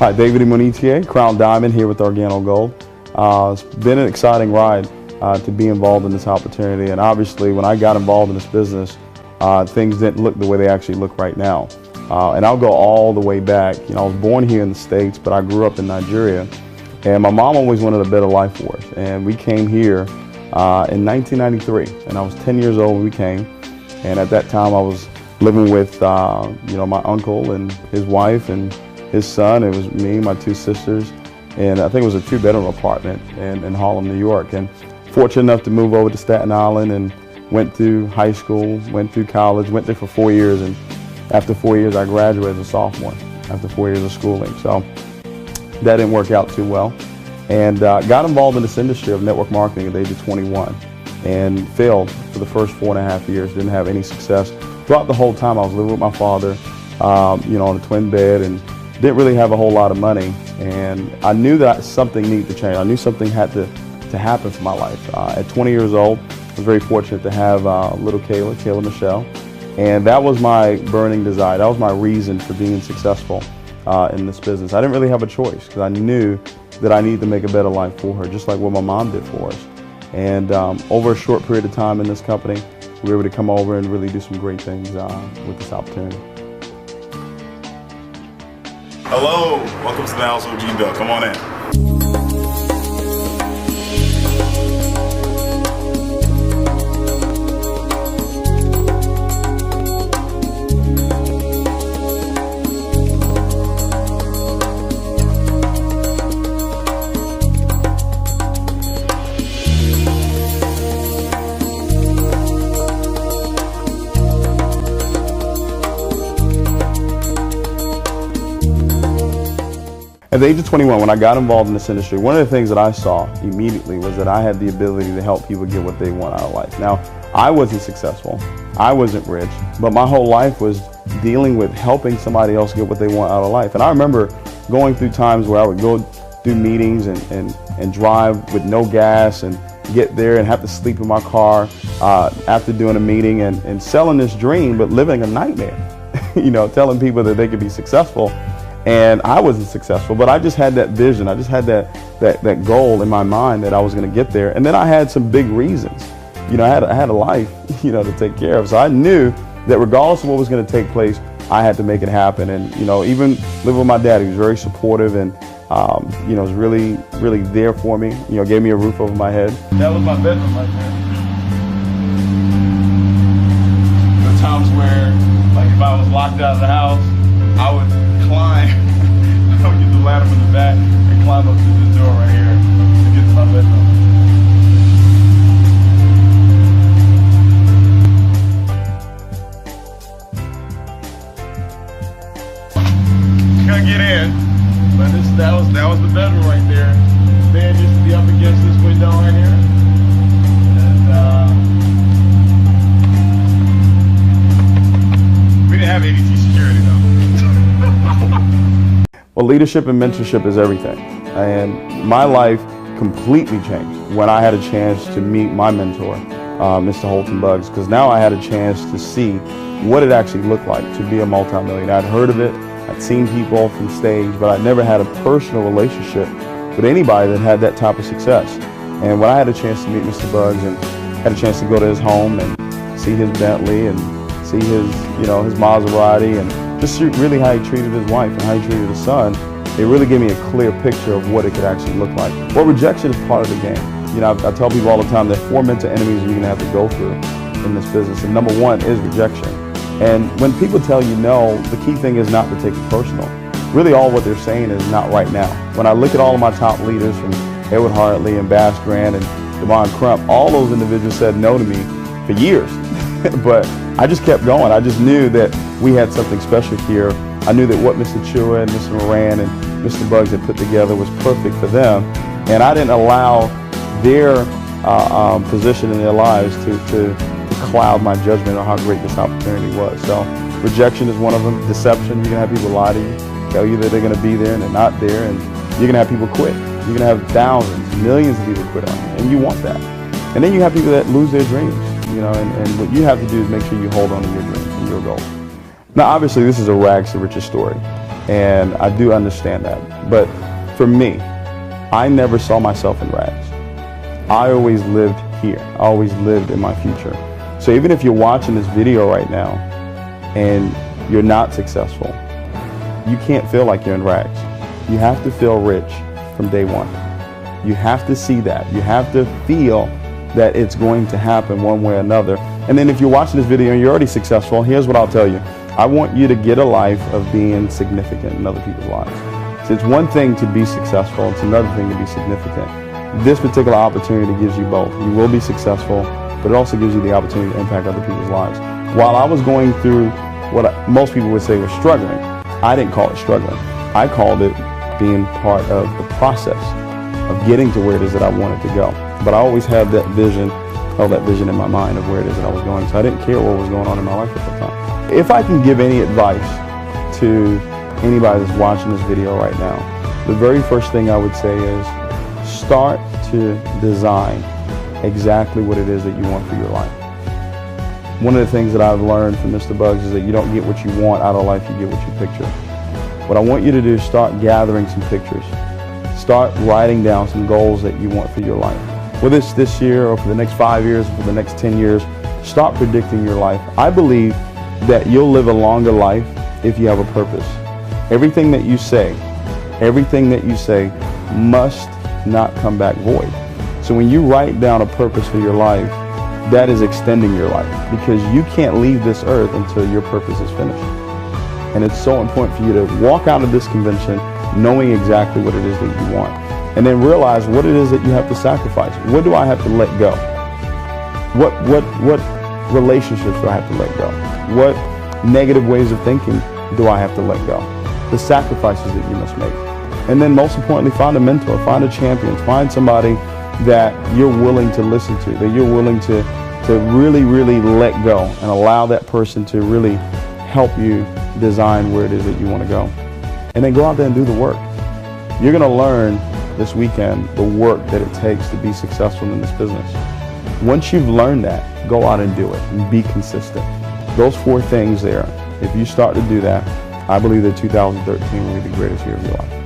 Hi, David Imonitie, Crown Diamond here with Organo Gold. It's been an exciting ride to be involved in this opportunity, and obviously when I got involved in this business, things didn't look the way they actually look right now. And I'll go all the way back. You know, I was born here in the States, but I grew up in Nigeria, and my mom always wanted a better life for us. And we came here in 1993, and I was 10 years old when we came. And at that time, I was living with my uncle and his wife and his son. It was me, my two sisters, and I think it was a 2-bedroom apartment in Harlem, New York. And fortunate enough to move over to Staten Island and went through high school, went through college, went there for 4 years, and after 4 years I graduated as a sophomore after 4 years of schooling. So that didn't work out too well, and got involved in this industry of network marketing at the age of 21 and failed for the first 4.5 years, didn't have any success. Throughout the whole time I was living with my father, on a twin bed, and didn't really have a whole lot of money, and I knew that something needed to change. I knew something had to happen for my life. At 20 years old, I was very fortunate to have little Kayla Michelle, and that was my burning desire. That was my reason for being successful in this business. I didn't really have a choice because I knew that I needed to make a better life for her, just like what my mom did for us. And over a short period of time in this company, we were able to come over and really do some great things with this opportunity. Hello, welcome to the house, OG Bill. Come on in. At the age of 21, when I got involved in this industry, one of the things that I saw immediately was that I had the ability to help people get what they want out of life. Now, I wasn't successful, I wasn't rich, but my whole life was dealing with helping somebody else get what they want out of life. And I remember going through times where I would go do meetings and drive with no gas and get there and have to sleep in my car after doing a meeting and selling this dream, but living a nightmare, telling people that they could be successful. And I wasn't successful, but I just had that vision. I just had that goal in my mind that I was going to get there. And then I had some big reasons. I had a life, to take care of. So I knew that regardless of what was going to take place, I had to make it happen. And, even living with my dad, he was very supportive and, was really, really there for me. Gave me a roof over my head. That was my bedroom right there. The times where, like, if I was locked out of the house, I would climb, I would get the ladder from the back and climb up through this door right here to get to my bedroom. Couldn't get in, but that was the bedroom right there. The bed used to be up against this window right here. And we didn't have ADT security though. Well, leadership and mentorship is everything, and my life completely changed when I had a chance to meet my mentor, Mr. Holton Buggs, because now I had a chance to see what it actually looked like to be a multimillionaire. I'd heard of it, I'd seen people from stage, but I'd never had a personal relationship with anybody that had that type of success. And when I had a chance to meet Mr. Buggs and had a chance to go to his home and see his Bentley and see his Maserati and just see really how he treated his wife and how he treated his son, it really gave me a clear picture of what it could actually look like. Well, rejection is part of the game. I tell people all the time that 4 mental enemies you're going to have to go through in this business, and number 1 is rejection. And when people tell you no, the key thing is not to take it personal. Really all what they're saying is not right now. When I look at all of my top leaders from Edward Hartley and Bass Grant and Devon Crump, all those individuals said no to me for years. But I just kept going. I just knew that we had something special here. I knew that what Mr. Chua and Mr. Moran and Mr. Buggs had put together was perfect for them. And I didn't allow their position in their lives to cloud my judgment on how great this opportunity was. So rejection is one of them. Deception, you're going to have people lie to you, tell you that they're going to be there and they're not there. And you're going to have people quit. You're going to have thousands, millions of people quit on you. And you want that. And then you have people that lose their dreams. And what you have to do is make sure you hold on to your dreams and your goals. Now, obviously, this is a rags to riches story. And I do understand that. But for me, I never saw myself in rags. I always lived here. I always lived in my future. So even if you're watching this video right now and you're not successful, you can't feel like you're in rags. You have to feel rich from day one. You have to see that. You have to feel that it's going to happen one way or another. And then if you're watching this video and you're already successful, here's what I'll tell you. I want you to get a life of being significant in other people's lives. So it's one thing to be successful, it's another thing to be significant. This particular opportunity gives you both. You will be successful, but it also gives you the opportunity to impact other people's lives. While I was going through what most people would say was struggling, I didn't call it struggling. I called it being part of the process of getting to where it is that I wanted to go. But I always had that vision, held that vision in my mind of where it is that I was going. So I didn't care what was going on in my life at the time. If I can give any advice to anybody that's watching this video right now, the very first thing I would say is start to design exactly what it is that you want for your life. One of the things that I've learned from Mr. Bugs is that you don't get what you want out of life, you get what you picture. What I want you to do is start gathering some pictures. Start writing down some goals that you want for your life. Whether it's this year or for the next 5 years or for the next 10 years, start predicting your life. I believe that you'll live a longer life if you have a purpose. Everything that you say must not come back void. So when you write down a purpose for your life, that is extending your life, because you can't leave this earth until your purpose is finished. And it's so important for you to walk out of this convention knowing exactly what it is that you want, and then realize what it is that you have to sacrifice. What do I have to let go? What relationships do I have to let go? What negative ways of thinking do I have to let go? The sacrifices that you must make. And then most importantly, find a mentor, find a champion, find somebody that you're willing to listen to, that you're willing to really, really let go and allow that person to really help you design where it is that you want to go. And then go out there and do the work. You're going to learn this weekend the work that it takes to be successful in this business. Once you've learned that, go out and do it and be consistent. Those 4 things there, if you start to do that, I believe that 2013 will be the greatest year of your life.